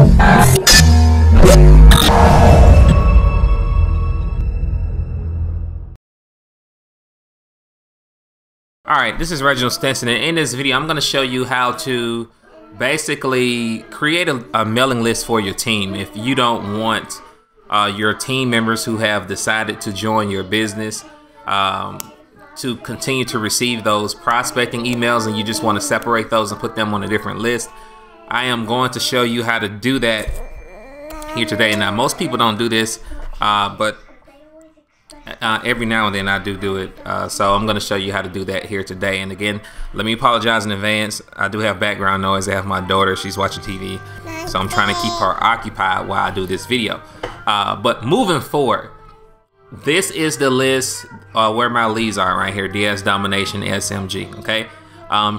Alright, this is Reginald Stinson, and in this video I'm going to show you how to basically create a mailing list for your team. If you don't want your team members who have decided to join your business to continue to receive those prospecting emails, and you just want to separate those and put them on a different list, I am going to show you how to do that here today. Now, most people don't do this, but every now and then I do it, so I'm going to show you how to do that here today. And again, let me apologize in advance. I do have background noise. I have my daughter, she's watching TV, so I'm trying to keep her occupied while I do this video. But moving forward, this is the list where my leads are right here, DS Domination SMG. Okay,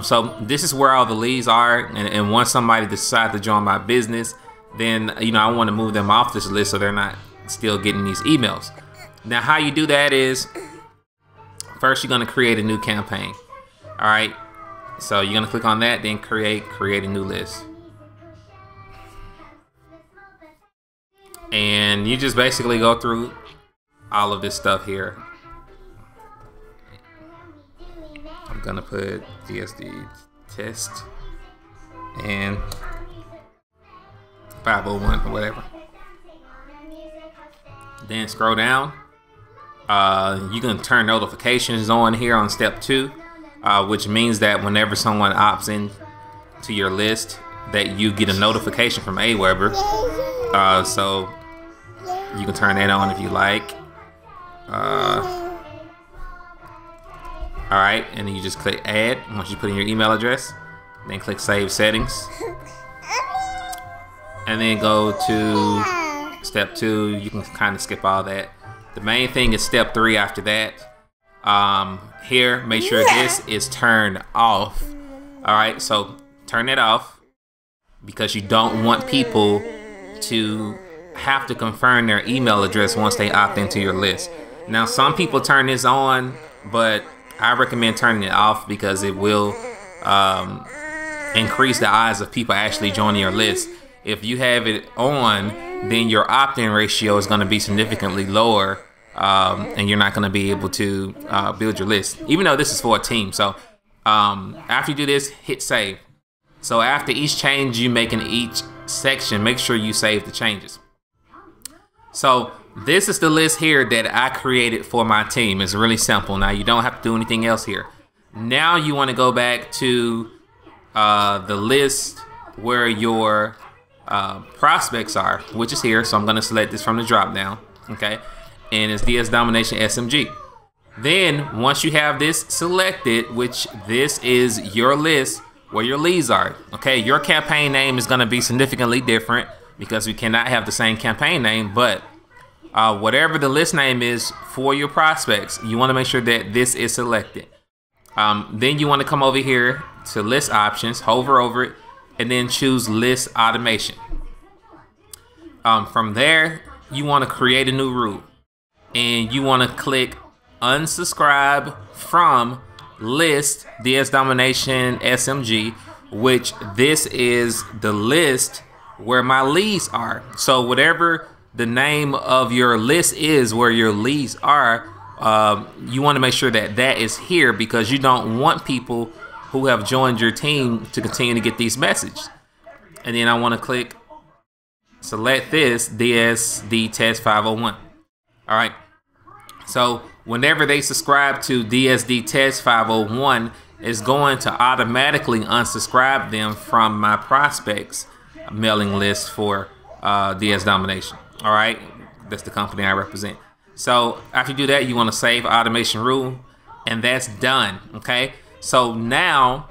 so this is where all the leads are, and once somebody decides to join my business, then I want to move them off this list so they're not still getting these emails. Now, how you do that is, first you're going to create a new campaign. All right, so you're going to click on that, then create a new list. And you just basically go through all of this stuff here. I'm going to put DSD test and 501 or whatever. Then scroll down. You can turn notifications on here on step 2, which means that whenever someone opts in to your list, that you get a notification from AWeber. So you can turn that on if you like. Alright, and then you just click add once you put in your email address. Then click save settings. And then go to step 2. You can kind of skip all that. The main thing is step 3 after that. Here, make sure this is turned off. Alright, so turn it off because you don't want people to have to confirm their email address once they opt into your list. Now, some people turn this on, but I recommend turning it off because it will increase the odds of people actually joining your list. If you have it on, then your opt-in ratio is going to be significantly lower, and you're not going to be able to build your list, even though this is for a team. So after you do this, hit save. So after each change you make in each section, make sure you save the changes. So this is the list here that I created for my team. It's really simple. Now, you don't have to do anything else here. Now you want to go back to the list where your prospects are, which is here. So I'm going to select this from the drop down. Okay, and it's DS Domination SMG. Then once you have this selected, which this is your list where your leads are, okay, your campaign name is going to be significantly different because we cannot have the same campaign name, but whatever the list name is for your prospects, you want to make sure that this is selected. Then you want to come over here to list options, hover over it, and then choose list automation. From there, you want to create a new rule, and you want to click unsubscribe from list DS Domination SMG, which this is the list where my leads are. So whatever the name of your list is where your leads are, you want to make sure that that is here because you don't want people who have joined your team to continue to get these messages. And then I want to click select this DSD test 501. All right, so whenever they subscribe to DSD test 501, it's going to automatically unsubscribe them from my prospects mailing list for DS Domination. All right, that's the company I represent. So after you do that, you want to save automation rule, and that's done. Okay, so now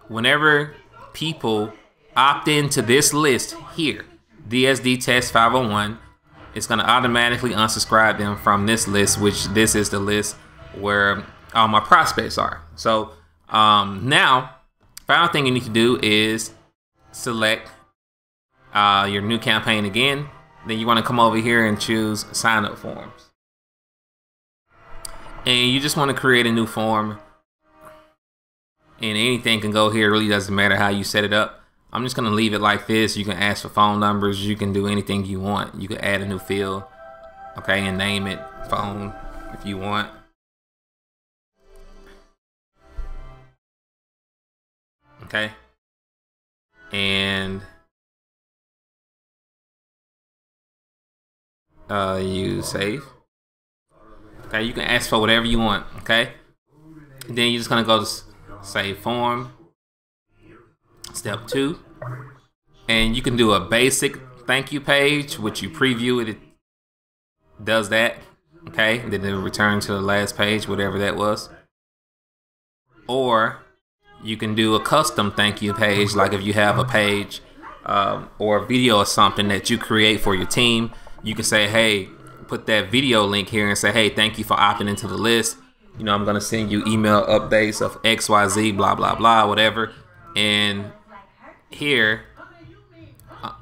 whenever people opt into this list here, DSD test 501, it's going to automatically unsubscribe them from this list, which this is the list where all my prospects are. So now, final thing you need to do is select your new campaign again. Then you want to come over here and choose sign up forms. And you just want to create a new form. And anything can go here. It really doesn't matter how you set it up. I'm just gonna leave it like this. You can ask for phone numbers. You can do anything you want. You can add a new field, okay, and name it phone if you want. Okay, and you save. Okay, you can ask for whatever you want. Okay, then you're just gonna go to save form. Step 2, and you can do a basic thank you page, which you preview it. It does that. Okay, then it'll return to the last page, whatever that was. Or you can do a custom thank you page, like if you have a page or a video or something that you create for your team. You can say, hey, put that video link here and say, hey, thank you for opting into the list. You know, I'm gonna send you email updates of XYZ, blah blah blah, whatever. And here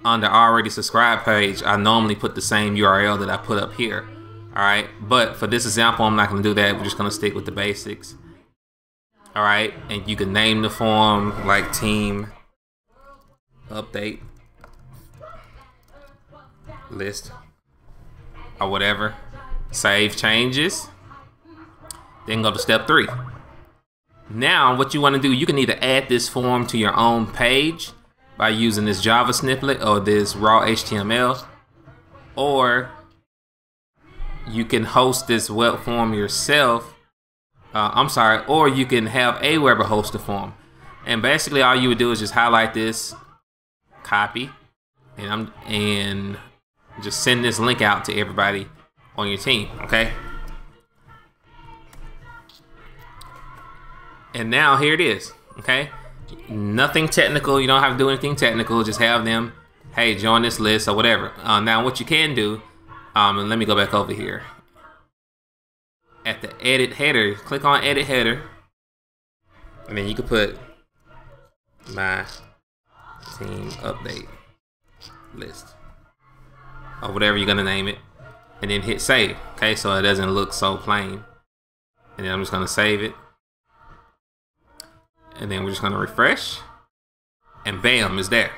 on the already subscribed page, I normally put the same URL that I put up here. All right, but for this example, I'm not gonna do that. We're just gonna stick with the basics. All right, and you can name the form like team update list or whatever. Save changes, then go to step 3. Now what you want to do, you can either add this form to your own page by using this Java snippet or this raw HTML, or you can host this web form yourself. Or you can have AWeber host the form. And basically all you would do is just highlight this, copy, and just send this link out to everybody on your team, okay? And now here it is, okay? Nothing technical, you don't have to do anything technical, just have them, hey, join this list or whatever. Now what you can do, and let me go back over here. At the edit header, click on edit header, and then you can put my team update list or whatever you're gonna name it, and then hit save, okay? So it doesn't look so plain. And then I'm just gonna save it. And then we're just gonna refresh, and bam, it's there.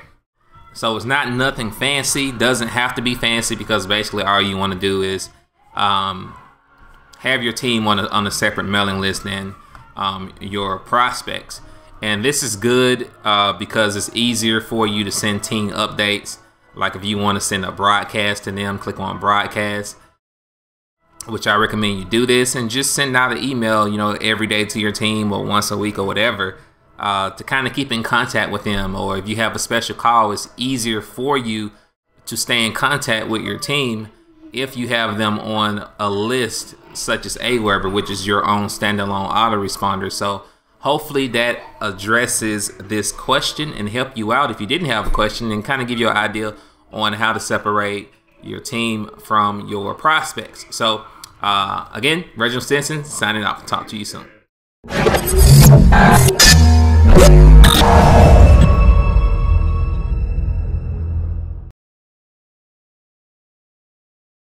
So it's not nothing fancy, doesn't have to be fancy, because basically all you wanna do is have your team on a separate mailing list than your prospects. And this is good because it's easier for you to send team updates. Like if you wanna send a broadcast to them, click on broadcast, which I recommend you do this, and just send out an email, you know, every day to your team or once a week or whatever, to kind of keep in contact with them. Or if you have a special call, it's easier for you to stay in contact with your team if you have them on a list such as AWeber, which is your own standalone autoresponder. So hopefully that addresses this question and help you out if you didn't have a question, and kind of give you an idea on how to separate your team from your prospects. So again, Reginald Stinson signing off. Talk to you soon.